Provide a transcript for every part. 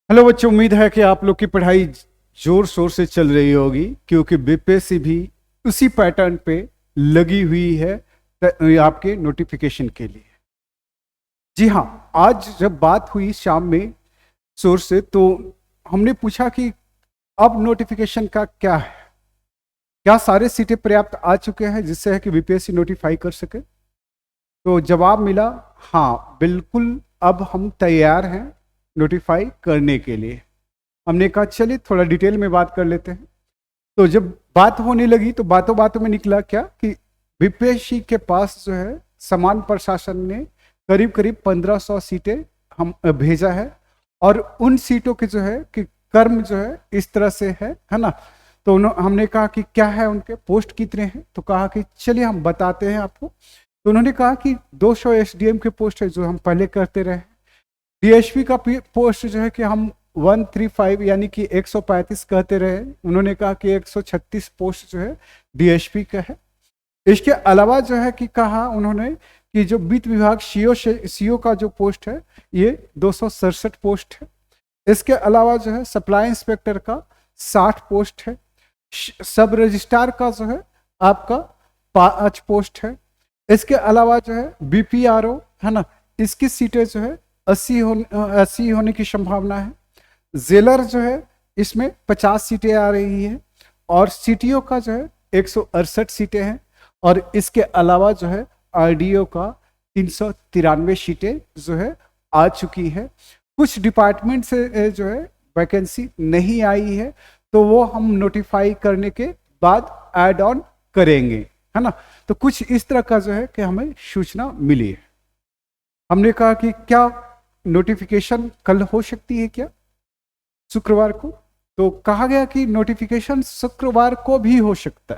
Hello बच्चों, उम्मीद है कि आप लोग की पढ़ाई जोर शोर से चल रही होगी क्योंकि बीपीएससी भी उसी पैटर्न पे लगी हुई है आपके नोटिफिकेशन के लिए। जी हाँ, आज जब बात हुई शाम में शोर से तो हमने पूछा कि अब नोटिफिकेशन का क्या है, क्या सारे सीटें पर्याप्त आ चुके हैं जिससे है कि बीपीएससी नोटिफाई कर सके। तो जवाब मिला हाँ बिल्कुल, अब हम तैयार हैं नोटिफाई करने के लिए। हमने कहा चलिए थोड़ा डिटेल में बात कर लेते हैं। तो जब बात होने लगी तो बातों बातों में निकला क्या कि बीपीएससी के पास जो है समान प्रशासन ने करीब करीब 1500 सीटें हम भेजा है और उन सीटों के जो है कि कर्म जो है इस तरह से है ना। तो हमने कहा कि क्या है उनके पोस्ट कितने हैं, तो कहा कि चलिए हम बताते हैं आपको। तो उन्होंने कहा कि 200 एसडीएम के पोस्ट है जो हम पहले करते रहे। डीएसपी का पोस्ट जो है कि हम 135 यानी कि 135 कहते रहे। उन्होंने कहा कि 136 पोस्ट जो है डीएसपी का है। इसके अलावा जो है कि कहा उन्होंने कि जो वित्त विभाग सीओ का जो पोस्ट है ये 267 पोस्ट है। इसके अलावा जो है सप्लाई इंस्पेक्टर का 60 पोस्ट है। सब रजिस्ट्रार का जो है आपका 5 पोस्ट है। इसके अलावा जो है बीपीआरओ है ना, इसकी सीटें जो है 80 होने की संभावना है। जेलर जो है इसमें 50 सीटें आ रही है और सीटीओ का जो है 168 सीटें हैं और इसके अलावा जो है आरडीओ का 393 सीटें जो है आ चुकी है। कुछ डिपार्टमेंट से जो है वैकेंसी नहीं आई है तो वो हम नोटिफाई करने के बाद ऐड ऑन करेंगे, है ना। तो कुछ इस तरह का जो है कि हमें सूचना मिली है। हमने कहा कि क्या नोटिफिकेशन कल हो सकती है क्या, शुक्रवार को? तो कहा गया कि नोटिफिकेशन शुक्रवार को भी हो सकता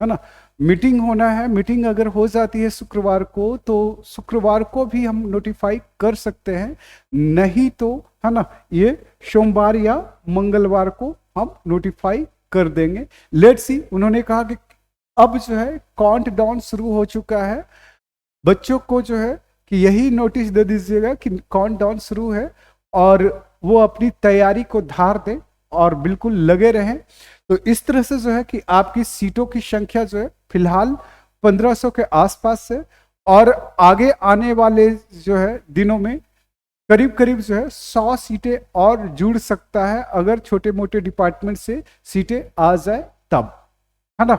है ना। मीटिंग होना है, मीटिंग अगर हो जाती है शुक्रवार को तो शुक्रवार को भी हम नोटिफाई कर सकते हैं, नहीं तो है ना ये सोमवार या मंगलवार को हम नोटिफाई कर देंगे। Let's see. उन्होंने कहा कि अब जो है काउंट डाउन शुरू हो चुका है। बच्चों को जो है कि यही नोटिस दे दीजिएगा कि काउंट डाउन शुरू है और वो अपनी तैयारी को धार दें और बिल्कुल लगे रहें। तो इस तरह से जो है कि आपकी सीटों की संख्या जो है फिलहाल 1500 के आसपास है और आगे आने वाले जो है दिनों में करीब करीब जो है 100 सीटें और जुड़ सकता है अगर छोटे मोटे डिपार्टमेंट से सीटें आ जाए तब, है ना।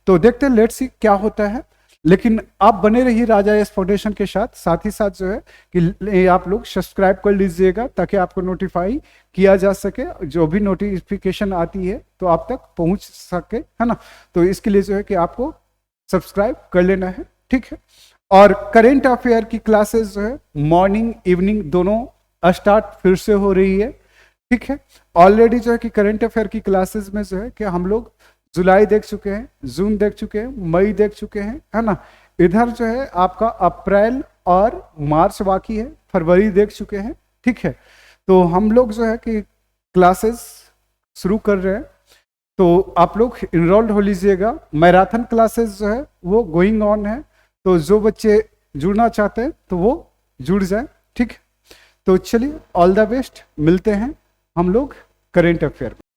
तो देखते हैं, लेट्स सी क्या होता है। लेकिन आप बने रहिए राजा एस फाउंडेशन के साथ ही साथ जो है कि आप लोग सब्सक्राइब कर लीजिएगा ताकि आपको नोटिफाई किया जा सके, जो भी नोटिफिकेशन आती है तो आप तक पहुंच सके, है ना। तो इसके लिए जो है कि आपको सब्सक्राइब कर लेना है, ठीक है। और करेंट अफेयर की क्लासेस जो है मॉर्निंग इवनिंग दोनों स्टार्ट फिर से हो रही है, ठीक है। ऑलरेडी जो है कि करेंट अफेयर की क्लासेस में जो है कि हम लोग जुलाई देख चुके हैं, जून देख चुके हैं, मई देख चुके हैं, है ना। इधर जो है आपका अप्रैल और मार्च बाकी है, फरवरी देख चुके हैं, ठीक है। तो हम लोग जो है कि क्लासेस शुरू कर रहे हैं तो आप लोग इनरोल्ड हो लीजिएगा। मैराथन क्लासेस जो है वो गोइंग ऑन है, तो जो बच्चे जुड़ना चाहते हैं तो वो जुड़ जाए, ठीक है। तो चलिए ऑल द बेस्ट, मिलते हैं हम लोग करेंट अफेयर में।